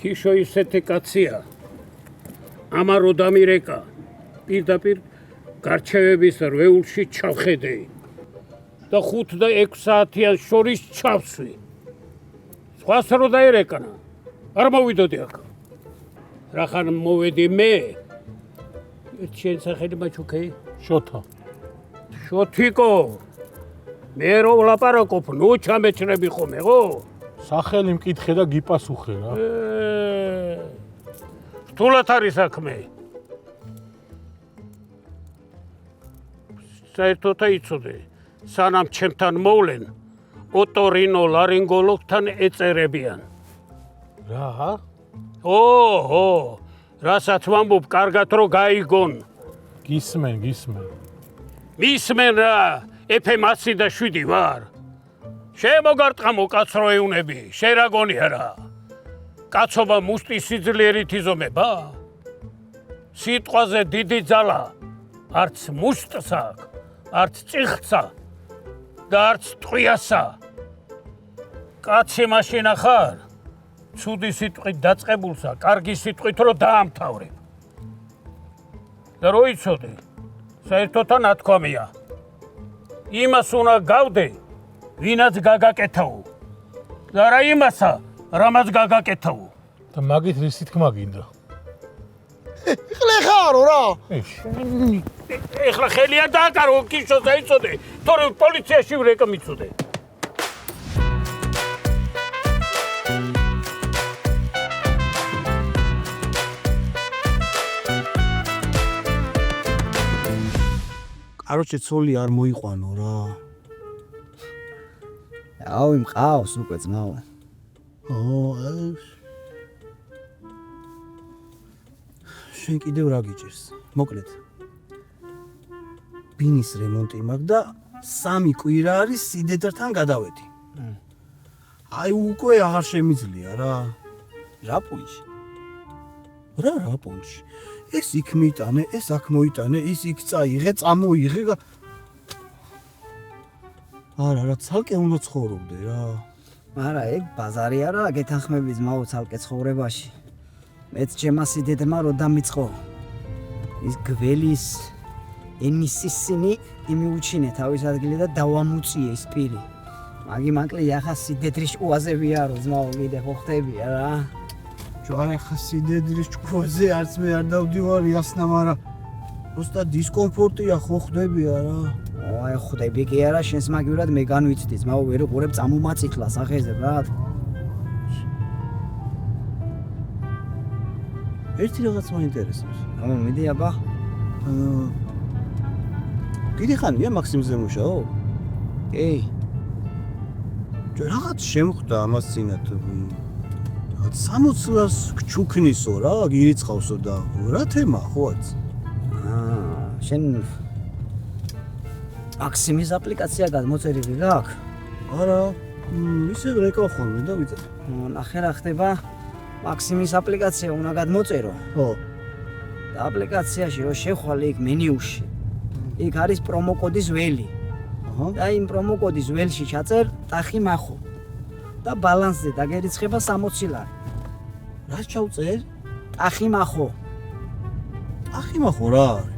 თიშო ისეთი კაცია. ამარო დამირეკა. პირდაპირ გარჩევების რეულში ჩავხედე. და 5 და 6 საათიან შორის ჩავსვი. სხვას რო დაერეკანა. არ მოვიდოდი აქ. რახან მოვედი მე. შენ სახელი მაჩუქეი? შოთა. შოთიკო. მე რო ვლაპარაკობ, ნუ ჩამეჩნები ხომე, ხო? სახელი მკითხე და გიპასუხე რა. რთულად არის საქმე. საერთოდ იცოდე, სანამ ჩემთან მოვლენ, ოტორინო ლარინგოლოგთან ეწერებიან. რა? ო, რასაც ვამბობ, კარგად რო გაიგონ. გისმენ. მისმენ რა, ეფემაცი და 7 ვარ. შემოგარტყამო კაცრო ეუნები, შენ რა გონია რა? კაცობა მუშტის სიძლიერით იზომება? სიტყვაზე დიდი ძალა, არც მუშტს აქვს, არც წიხცა და არც ტყვიასა. კაცი მაშინა ხარ, ცუდი სიტყვით დაწყებულსა, კარგი სიტყვით რო დაამთავრებ. და რო იცოდე, საერთოთა ნათქვამია. იმას უნდა გავდე, ვინაც გაგაკეთაო. და რა იმასა, რამაც გაგაკეთაო. და მაგით რის თქმა გინდა? ეხლა ხარო რა? ეხლა ხელია დააკარო, კიშო დაიცოდე, თორე პოლიციაში ვრეკა მიცოდე. კაროჩე ცოლი არ მოიყვანო რა. ავი მყავს უკვე ძმაო. შენ კიდევ რა გიჭირს? მოკლედ. ბინის რემონტი მაქვს და 3 კვირა არის სიდედრთან გადავედი. აი უკვე აღარ შემიძლია რა. რა პუნჩი? რა პუნჩი? ეს იქ მოიტანე, ეს აქ მოიტანე, ის იქ წაიღე, წამოიღე. არა, ცალკე უნდა ცხოვრობდე რა. არა, ეგ ბაზარი არა, გეთანხმები ძმაო ცალკე ცხოვრებაში. მეც ჩემმა სიდედმა რო დამიწყო. ის გველის ემისისინი იმიუჩინე თავის ადგილი და დავამუწიე ის პირი. მაგი მაკლი ახლა სიდედრის ჭკუაზე ვიარო ძმაო, კიდე ხო ხდებია რა. ჯوارე ხა სიდედრის ჭკუაზე არც მე არ დავდივარ იასნა, მაგრამ უბრალოდ დისკომფორტია ხო ხდებია რა. აი ხდები კი არა, შენს მაგივრად მე განვიცდი ძმაო, ვერ უყურებ წამომაწითლა სახეზე ბრატ. ერთი რაღაც მაინტერესებს. მიდი აბა. დიდი ხანია მაქსიმზე მუშაობ? კი. რაღაც შემხვდა ამას წინათ. 60-ას გჩუქნისო რა, გირიცხავსო და რა თემა ხოაც? შენ მაქსიმის აპლიკაცია გადმოწერილი გაქვს? არა, ისე რეკავ ხოლმე და ვიწერე. ნახე რა ხდება. მაქსიმის აპლიკაცია უნდა გადმოწერო. ხო. და აპლიკაციაში რო შეხვალე იქ მენიუში. იქ არის პრომოკოდის ველი. და იმ პრომოკოდის ველში ჩაწერ ტახი მახო. და ბალანსზე დაგერიცხება 60 ლარი. რას ჩავწერ? ტახი მახო. ტახი მახო რა არის?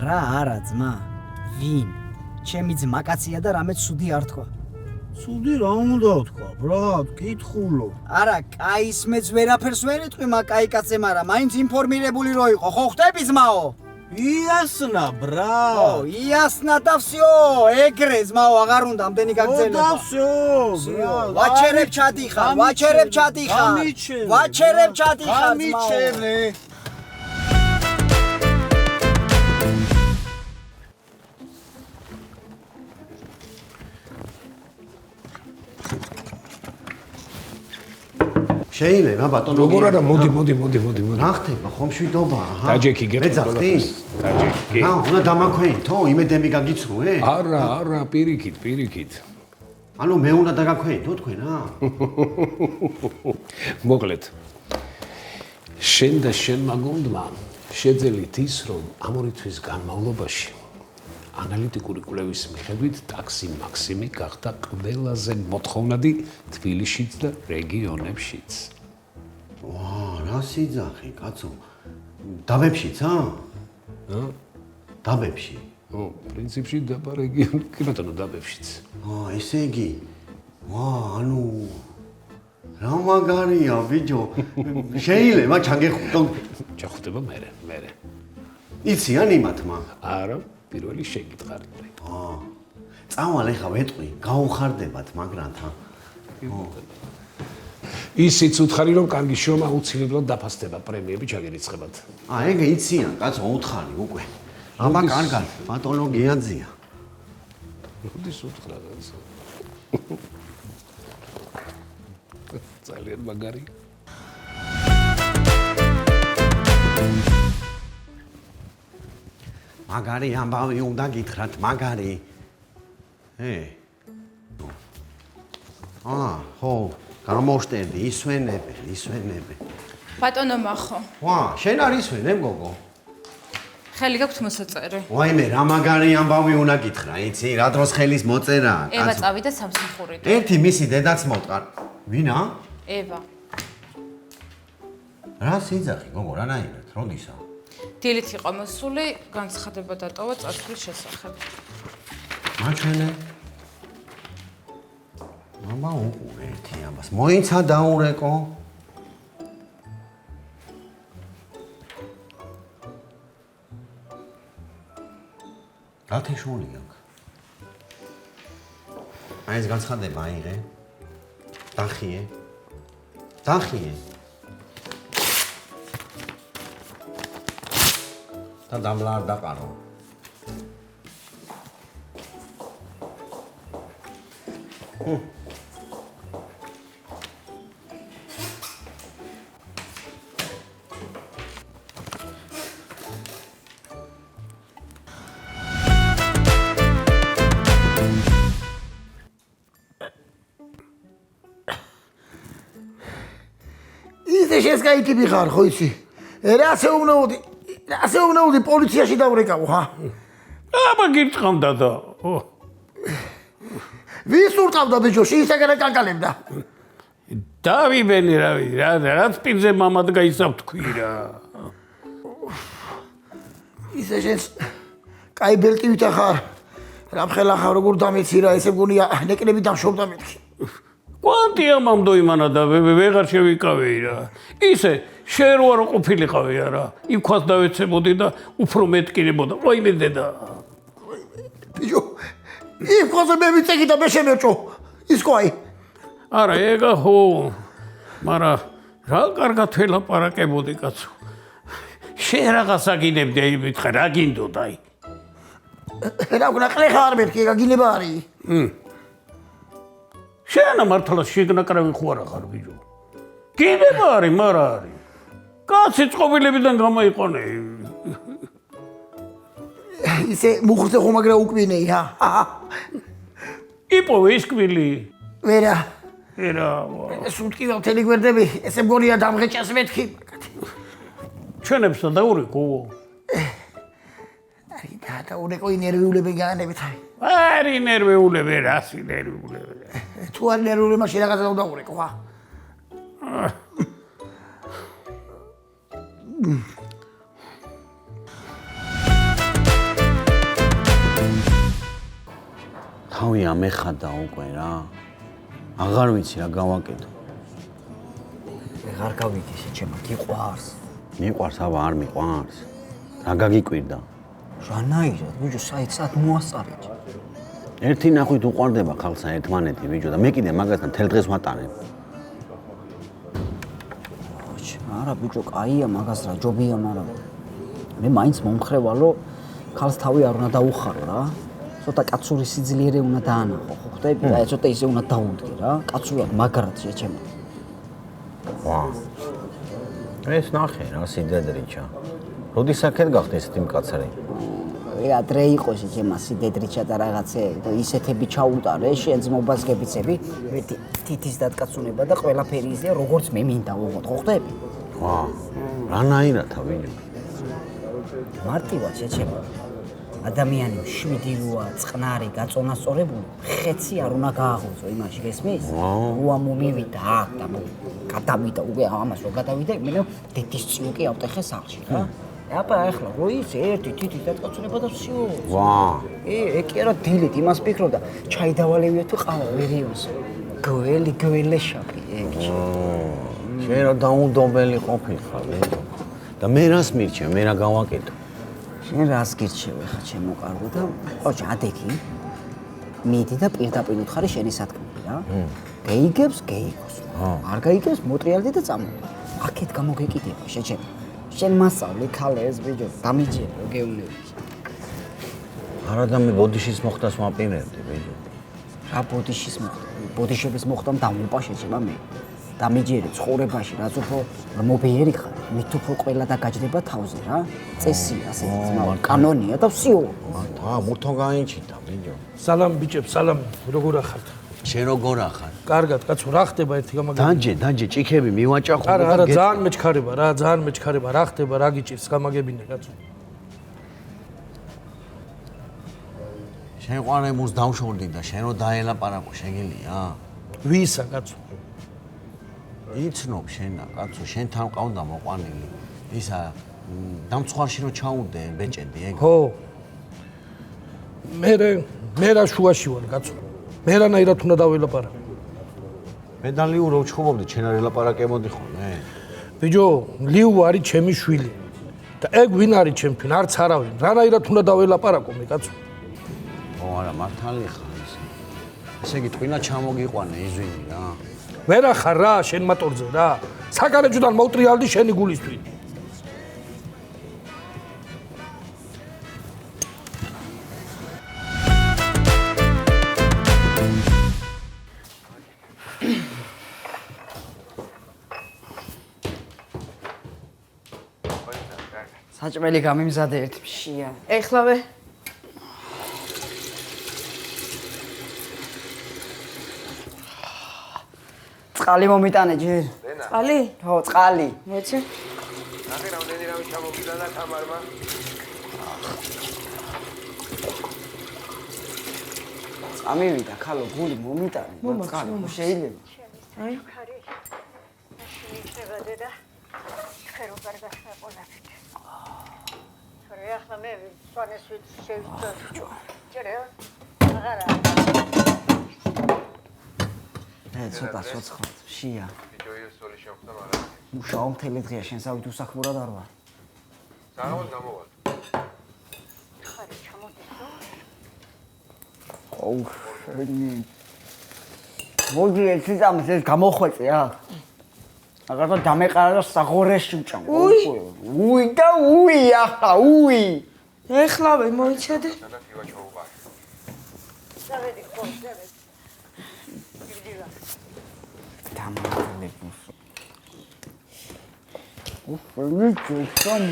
რა არა ძმა. ვინ? ჩემი ძმა კაცია და რამე ცუდი არ თქვა. ცუდი რა უნდა თქვა, ბრატ, კითხულობ. არა, კაის მეც ვერაფერს ვერ იტყვი მაგ კაი კაცემ, არა, მაინც ინფორმირებული რო იყო, ხო ხდები ძმაო? იასნა, ბრატ. იასნა და всё, ეგრე ძმაო, აღარ უნდა ამდენი გაგზელება. და всё, ბრატ. ვაჩერებ ჩადიხარ, ვაჩერებ ჩადიხარ. ვაჩერებ ჩადიხარ, გამიჩერე. შეიძლება ბატონო. როგორ არა, მოდი. რა ხდება, ხომ შვიდობა, აჰა. დაჯექი გეტყვი. მეძახდი? დაჯექი. რა, უნდა დამაქვეითო, იმედები გაგიცრუე? არა, პირიქით. ანუ მე უნდა დაგაქვეითო თქვენა? მოკლედ. შენ და შენმა გუნდმა შეძელით ის, რომ ამ 2 თვის განმავლობაში ანალიტიკური კვლევის მიხედვით ტაქსი მაქსიმი გახდა ყველაზე მოთხოვნადი თბილისშიც და რეგიონებშიც. ვა, რა სიძახი, კაცო. დაბებშიც, დაბებში. პრინციპში დაბა რეგიონი, კი ბატონო, დაბებშიც. ესე იგი. ვა, ანუ რა მაგარია, ბიჭო. შეიძლება ჩაგეხუტო. ჩახუტება მე. იციან იმათმა? არა, პირველი შეკითხარი. წავალ ეხა ვეტყვი, გაუხარდებათ მაგრანთან. ისიც უთხარი რომ კარგი შრომა აუცილებლად დაფასდება, პრემიები ჩაგერიცხებათ. ეგ იციან, კაცო, უთხარი უკვე. აბა კარგად, ბატონო გიაძია. როდის უთხრა კაცო? ძალიან მაგარი. მაგარი ამბავი უნდა გითხრათ, მაგარი. ხო, გამოვშტერდი, ისვენები. ბატონო მახო, ვა, შენ არ ისვენებ, გოგო? ხელი გაქვთ მოსაწერი. ვაიმე, რა მაგარი ამბავი უნდა გითხრა, იცი, რა დროს ხელის მოწერა, ევა წავიდა სამსახურიდან. ერთი მისი დედაც მოტყარ. ვინა? ევა. რა სიძახი, გოგო, რანაირად, როდისა? დილით იყო მოსული, განცხადება დატოვა წასვლის შესახებ. მაჩვენე. მამა უყურე ერთი ამბას. მოიცა დაურეკო. გათეშული აქვს. აი ეს განცხადება აიღე. დახიე. და დამლა არ დაყარო. ისე შესკაიტიბი ხარ ხო იცი? რასე უმნაოდი პოლიციაში დავრეკავ ხა? აბა გირწყამდა და. ვის ურყავდა ბიჭო, შეისაგერა კაკალებდა. დავიბენი რაც პირზე მამად გაისავთქვი რა. ისე შენს კაი ბელტივით ახარ. რამხელა ხარ როგორ დამეცი რა, ესე მგონია ნეკნები დამშობდა მეთქი. კვანტია მამდო იმანა და ვეღარ შევიკავე რა. ისე შენ რო არ ყოფილიყავი არა. იქაც დავეცებოდი და უფრო მეტკინებოდა. ვაიმე დედა. ბიჭო, იქაც მე ვიცეგი და მე შემერჭო. ის ყვაი. არა, ეგა ხო. მაგრამ რა კარგად ველაპარაკებოდი კაცო. შენ რაღაცა გინებდი, აი მითხა რა გინდოდა აი. რა გნა ყლეხა არ მეთქი, ეგა გინება არის. შენ მართლა შეგნაკრავი ხო არა ხარ ბიჭო. გინება არის, მაგრამ არის. კაცი წყობილებიდან გამოიყონე. ისე მუხზე ხომ აგრა უკვინეი რა. იპოვე ის კვილი. ვერა. სუნთქი მთელი გვერდები, ესე მგონია დამღეჭას მეთქი. ჩვენებს და დაურეკო. აი, დაურეკო ინერვიულები გაანებით. არი ნერვიულები, რას ინერვიულები. თუ არ ნერვიულები, მაშინ რაღაცა დაურეკო, ხა? თავი ამეხადა უკვე რა. აღარ ვიცი რა გავაკეთო. ვეღარ გავიგე შეჩემა, გიყვარს. მიყვარს, აბა არ მიყვარს. რა გაგიკვირდა? რანაირად, ბიჭო, საიცად მოასწარეთ. ერთი ნახვით უყვარდება ხალხსა ერთმანეთი, ბიჭო, და მე კიდე მაგასთან თელ დღეს ვატარებ. არა, ბიჭო, კაია მაგას რა, ჯობია, მაგრამ მე მაინც მომხრევალო, ხალხს თავი არ უნდა დაუხარო რა. ცოტა კაცური სიძლიერე უნდა დაანახო, ხო ხვდები? აი, ცოტა ისე უნდა დაუდგე რა, კაცურად, მაგრად შეჩემა. ვა. ეს ნახე რა სიდედრიჩა. როდის აქეთ გახდა ესეთი მკაცრი? ადრე იყო შეჩემა სიდედრიჩა და რაღაცეები, ისეთები ჩაუტარე, შენ ძმობას გებიცები, თითის დატკაცუნება და ყველაფერი ისე როგორც მე მინდა უღოთ, ხო ხვდები? ვა. რანაირადა ვინმე? მარტივად შეჩემა. ადამიანი 7-8 წყნარი გაწონასწორებული ხეცი არ უნდა გააღურძო იმაში გესმის? როა მომივიდა აქ და გადავიდა უკვე ამას რო გადავიდა მე დეთის ციუკი ავტეხე სახლში რა. აბა ახლა რო ის ერთი თითი დაწოცნება და всё. ვა. კი არა დილით იმას ფიქრობდა ჩაი დავალევია თუ ყავა ვერიოსო. გველი შაპი ეგ. შენ რა დაუნდობელი ყოფილიყარ და მე რას მირჩევ, მე რა გავაკეთო? შენ რას გირჩევ ხა ჩემო კარგო და ოჩ ადექი მიდი და პირდაპირ უთხარი შენი სათქმელი რა. გეიგებს გეიგოს. არ გაიგებს მოტრიალდი და წამოდი. აქეთ გამოგეკიდება შეჩემ. შენ მასწავლე ქალეს ბიჭო დამიჯერო გეუნები. არა და მე ბოდიშის მოხდას ვაპირებდი ბიჭო. რა ბოდიშის მოხდა? ბოდიშების მოხდამ დამუპა შეჩემა მე. დამიჯერე ცხოვრებაში რაც უფრო მობიერი ხარ, მით უფრო ყველა და გაჯდება თავზე რა. წესია ასეთი ძმა, კანონია და всё. მურთო გაინჩიტა ბიჭო. სალამ ბიჭებს, სალამ, როგორ ახართ? შენ როგორ ახარ? კარგად, კაცო, რა ხდება ერთი გამაგებინე? დანჯე, ჭიქები მივაჭახო და არა, ძალიან მეჩქარება რა, ძალიან მეჩქარება, რა ხდება, რა გიჭირს გამაგებინე, კაცო. შენ ყვარემურს დავშორდი და შენ რო დაელაპარაკო შეგიძლია? ვისა, კაცო? იცნობ შენა, კაცო, შენთან ყავდა მოყვანილი. ისა დამცხვარში რო ჩაუდე ბეჭედი ეგ. ხო. მე რა შუაში ვარ, კაცო. მე რანაირად უნდა დაველაპარაკო. მე და ლიუ რო ვჩხუბობდი, შენ არ ელაპარაკებოდი ხოლმე? ბიჭო, ლიუ არის ჩემი შვილი. და ეგ ვინ არის ჩემთვის? არც არავინ. რანაირად უნდა დაველაპარაკო მე, კაცო? ო არა, მართალი ხარ ესე. ესე იგი ტვინა ჩამოგიყვანე იზვინი რა. ვერა ხარ რა, შენ მატორზე რა. საკანეჭოდან მოვტრიალდი შენი გულისთვის. საჭმელი გამიმზადე ერთ მშია. ეხლავე წყალი მომიტანე ჯერ. წყალი? ხო, წყალი. მოიცე? ნახე რამდენი რამე ჩამოგიტანა თამარმა. წამივიდა ხალო გული მომიტანე. წყალი შეიძლება. აი. შეიძლება დედა ფერო კარგად მოყოლაფით. ხరే ახლა მე სვანეს შევიწო. ჯერე აღარა. ცოტა სოცხლად, მშია. ბიჭო იესოლი შევხვდა მაგრამ. მუშაობ მთელი დღეა, შენ სავით უსახურად არ ვარ. საღამოს გამოვალ. ხარი ჩამოდესო. ოუ, შენი. მოდი ეს ამას ეს გამოხვეწე აქ. აგარდა დამეყარა და საღორეში ვჭამ. უი და უი ახლა, უი. ეხლავე მოიცადე. და თივა ჩაუბარ. დავედი ხო, დავედი. დამალებუს. უფრენი ჯოსამ.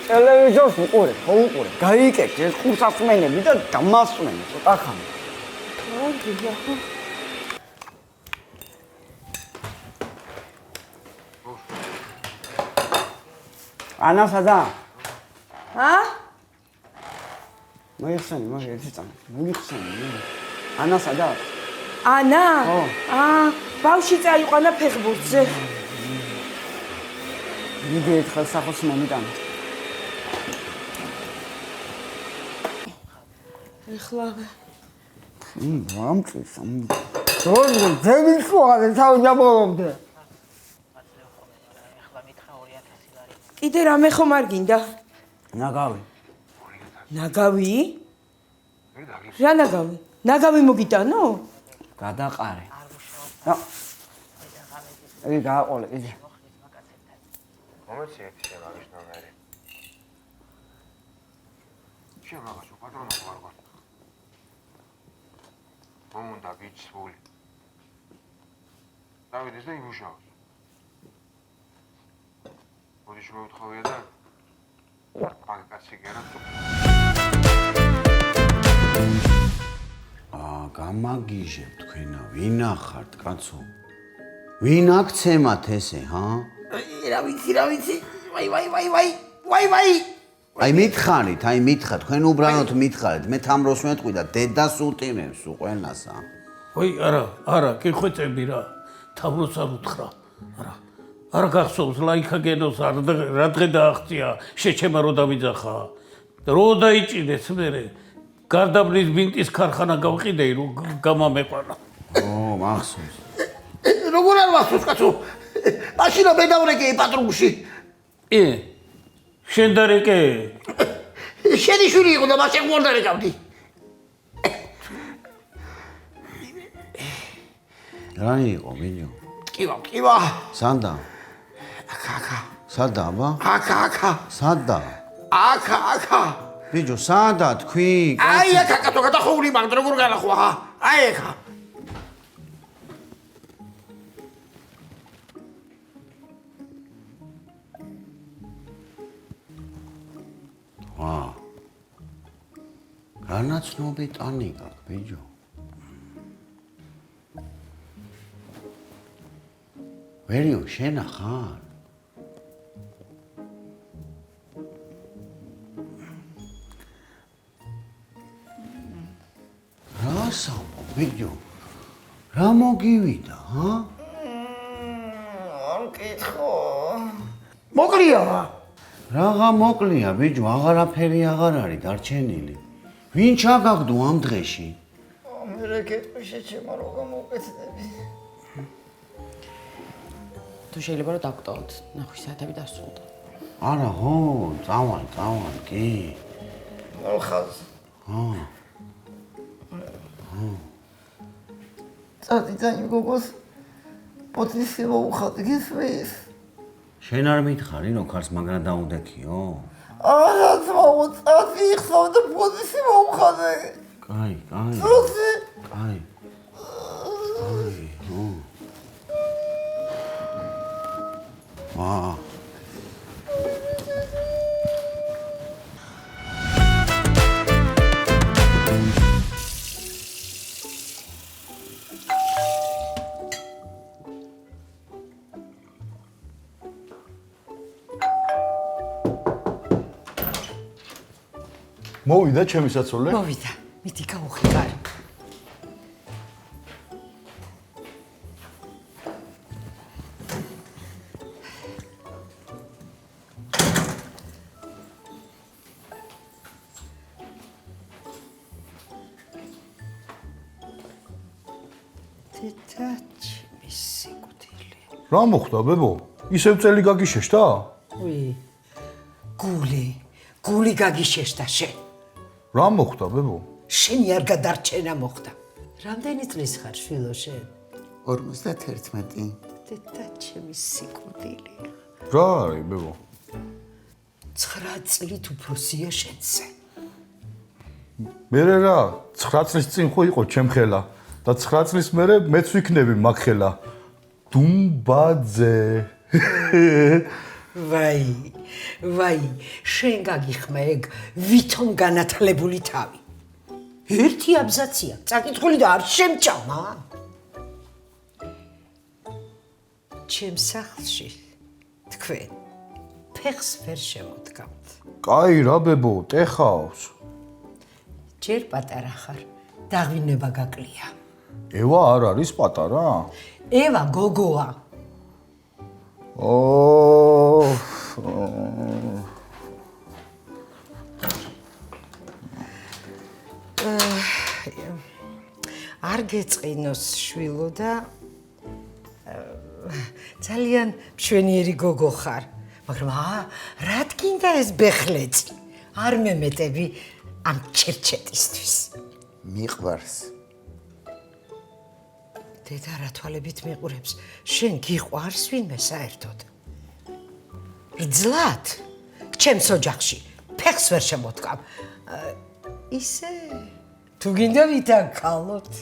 ტელევიზორს უყურე, ხო უყურე. გაიკეთე ეს ხურსასმენები და დამასვენე ცოტა ხანი. მოგია ხო? ანა სადა? ა? მოიხსენი, მოი ერთი წამი. მოიხსენი. ანა სადა? ანა? ხო. ბავში წაიყვანა ფეხბურთზე. მიდი ერთხელ სახოს მომიტანე. ეხლავე. ვამწის ამ. დრო ძემი ხوارე თავი დამოვდე. კიდე რამე ხომ არ გინდა? ნაგავი. ნაგავი? რა ნაგავი? ნაგავი მოგიტანო? გადაყარე. რა. აი გააყოლე, იგი. მომეცი ერთი შემაგის ნომერი. შემაგასო პატრონა ვარ ვარ. მომუნდა გიჩვული. დავიდეს და იმუშაოს. ბოდიში მოვთხოვია და კაცი გერა. გამაგიჟებ თქვენა, ვინ ახართ კაცო? ვინ აქცემათ ესე, ჰა? რა ვიცი. ვაი. აი მითხარით, თქვენ უბრალოდ მითხარით. მე თამროს მეტყვი და დედას უტირებს უყენასა. ой, არა, კი ხვეწები რა. თამროს არ უთხრა. არა გახსოვს ლაიქა გენოს რა დღე დააღწია, შეჩემა რო დავიძახა. რო დაიჭირეს მე გარდაბნის ბინტის ქარხანა გავყიდე, რომ გამამეყარა. მახსოვს. როგორ არ მახსოვს კაცო? მაშინ მე დავრეკე პატრონში. შენ დარეკე? შენი შვილი იყო და მაშინ გორ დარეკავდი. რა იყო, ვინო? კივა. სანდა? აკა. სადა, აბა? აკა. სადა? აკა. ბიჭო, სადა თქვი? აი აკა კაცო გადახოული მაგ როგორ განახვა ხა? აი აკა. რანაცნობი ტანი გაქვს, ბიჭო? ვერიო, შენ ახარ? რა სამო, ბიჭო? რა მოგივიდა, ჰა? არ მკითხო. მოკლია. რაღა მოკლია, ბიჭო, აღარაფერი აღარ არის დარჩენილი. ვინ ჩაგაგდო ამ დღეში? მე კეთე შეჩემა რო გამოვკეთდები. თუ შეიძლება რომ დაგვტოვოთ, ნახვის საათები დასრულდა. არა, ხო, წავალ, კი. მოხალ. ხო. წადიძანი გოგოს პოტისი მოუხად გისმის. შენ არ მითხარი, რომ ქარს მაგრა დაუდექიო? არა, წავწადი ხსოვ და პოტისი მოუხადე. კაი. წოდი. კაი. მოვიდა ჩემი საცოლე? მოვიდა. მიდი გავუხიკარ. რა მოხდა, ბებო? ისევ წელი გაგიშეშდა? უი. გული გაგიშეშდა შენ. რა მოხდა, ბებო? შენი არ გადარჩენა მოხდა. რამდენი წლის ხარ, შვილო შენ? 51. დედა ჩემი სიკვდილი. რა არის, ბებო? 9 წლით უფროსია შენზე. მე რა, 9 წლის წინ ხო იყო ჩემ ხელა და 9 წლის მერე მეც ვიქნები მაგ ხელა. დუმბაძე. ვაი, შენ გაგიხმა ეგ ვითომ განათლებული თავი. ერთი აბზაცია, წაკითხული და არ შემჭამა. ჩემ სახლში თქვენ ფეხს ვერ შემოდგამთ. კაი რა, ბებო, ტეხავს. ჯერ პატარა ხარ, დაღვინება გაკლია. ევა არ არის პატარა? ევა გოგოა. არ გეწყინოს შვილო და ძალიან მშვენიერი გოგო ხარ, მაგრამ რა თქინდა ეს ბეხლეწი? არ მემეტები ამ ჩერჩეტისთვის. მიყვარს. დედა რა თვალებით მიყურებს, შენ გიყვარს ვინმე საერთოდ? რძლად, ჩემს ოჯახში, ფეხს ვერ შემოდგამ. ისე, თუ გინდა ვითანქალოთ.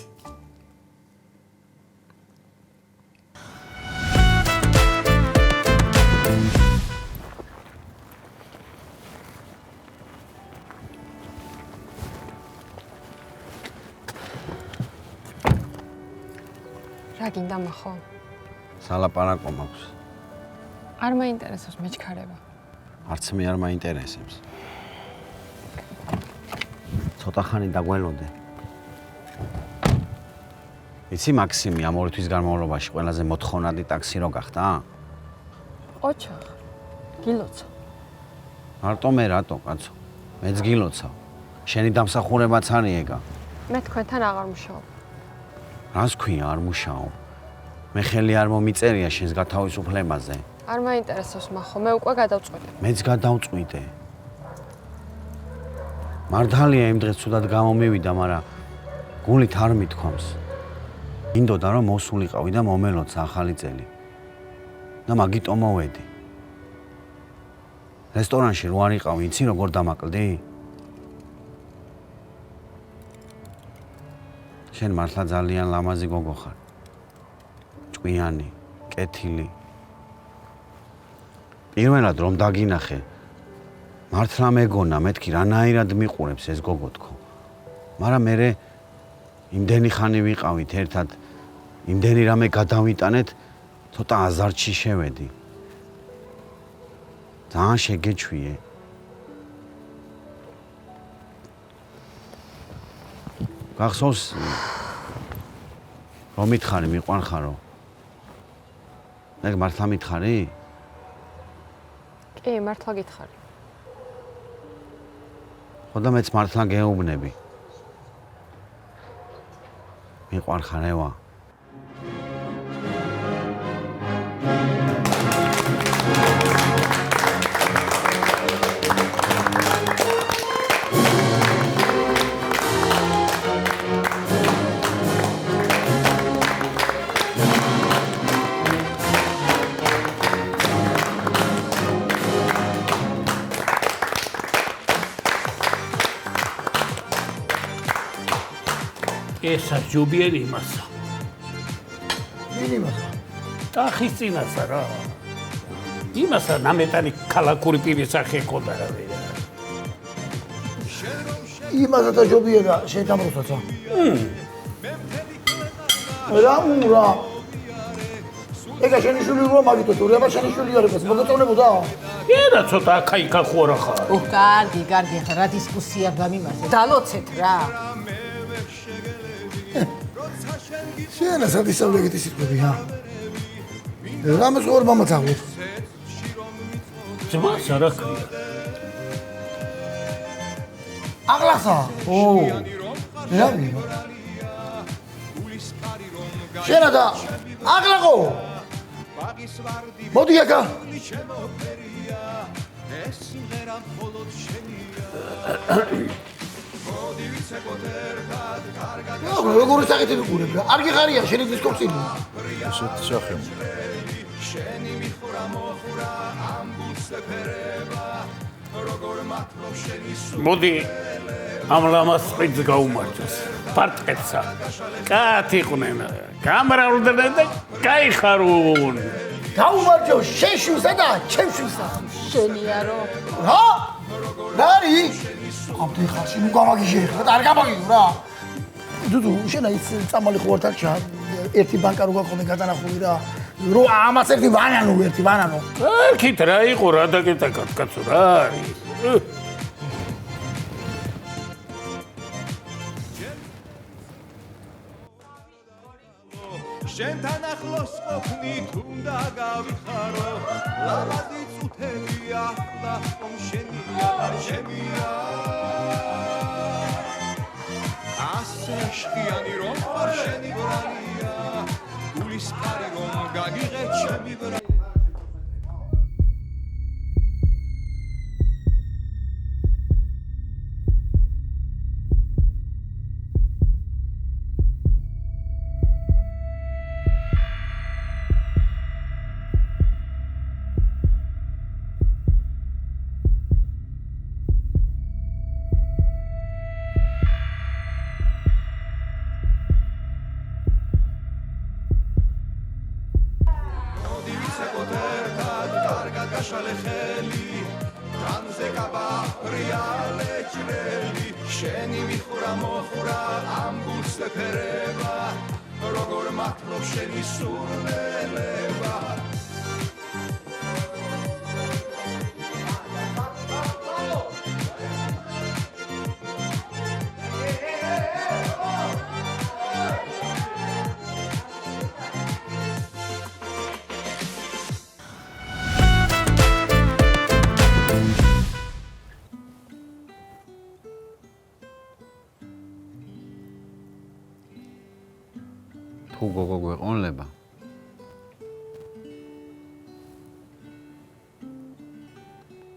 რა გინდა მახო? სალაპარაკო მაქვს. არ მაინტერესებს მეჩქარება. არც მე არ მაინტერესებს. ცოტა ხანი დაგველოდე. იცი მაქსიმი ამ 2 თვის განმავლობაში ყველაზე მოთხოვნადი ტაქსი რო გახდა? ოჩა. გილოცა. მარტო მე რატო, კაცო? მეც გილოცავ. შენი დამსახურებაც არის ეგა. მე თქვენთან აღარ მუშაობ. რას ქვია არ მუშაობ? მე ხელი არ მომიწერია შენს გათავისუფლებაზე. არ მაინტერესებს მახო, მე უკვე გადავწყვიტე. მეც გადავწყვიტე. მართალია იმ დღეს ცუდად გამომივიდა, მაგრამ გულით არ მithქვამს. მინდოდა რომ მოსულიყავი და მომელოცა ახალი წელი. და მაგიტო მოვედი. რესტორანში რო არ იყავი, იცი როგორ დამაკლდი? შენ მართლა ძალიან ლამაზი გოგო ხარ. ჭკვიანი, კეთილი. პირველად რომ დაგინახე, მართლა მეგონა, მეთქი რანაირად მიყურებს ეს გოგო თქო. მაგრამ მე იმდენი ხანი ვიყავით ერთად, იმდენი რამე გადავიტანეთ, ცოტა აზარტში შევედი. ძალიან შეგეჩვიე. გახსოვს რომ მითხარი მიყვანხარო? მე მართლა მითხარი? კი, მართლა გითხარი. ხოდა მეც მართლა გეუბნები. მიყვანხარ ევა? ესა ჯობიერი იმასა. ვინ იმასა? ტახის წინასა რა. იმასა ნამეტანი ქალაქური პირის სახე ყოდა რა ვერა. იმასა და ჯობიერა შენ დამროცაცა. რა. ეგა შენი შვილი რო მაგითო თუ რა შენი შვილი არის, მოგეწონებოდა? ერა ცოტა აქა-იქა ხო რა ხარ. კარგი, ხა რა დისკუსია გამიმართეთ. დალოცეთ რა. შენ ასად ისავლეგეთ ისწრები რა. რამეს ორ მამაცაღლო. ძმას არა ქვია. აღლახსა. რა ვიღო? შენ და აღლაღო. მოდი აქა. როგორ საკეთებ გურებ რა? არ გიხარია შენი დისკორცილი. ესეთ სახე. მოდი ამ ლამას წიც გაუმარჯოს. პარტყეცა. კათიყვნენ, გამრავლდნენ და გაიხარუნ. გაუმარჯო შეშუსა და ჩემშუსა. შენიარო. რა? ნარი? ამდენ ხარში ნუ გამაგიჟე ხა და არ გამაგიჟო რა. დუდუ შენ ის წამალი ხო არ თქჩა? ერთი ბანკა რო გაყოლე გადანახული რა. რო ამას ერთი ვანანო. ერქით რა იყო რა დაგეტაკად კაცო რა არის. შენთან ახლოს ყოფნით უნდა გავიხარო ლამაზი წუთებია და შენია და შემია ასე შხიანი რომ არ შენი ბრალია გულის კარი რომ გაგიღე ჩემი ბრალია როგორ მართლობ შენი სურნელება თუ გოგო გვეყოლება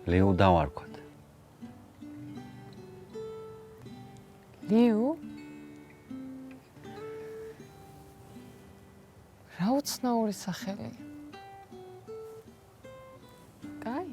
ლეო დავარქვათ ლეო? რა უცნაური სახელი. კაი.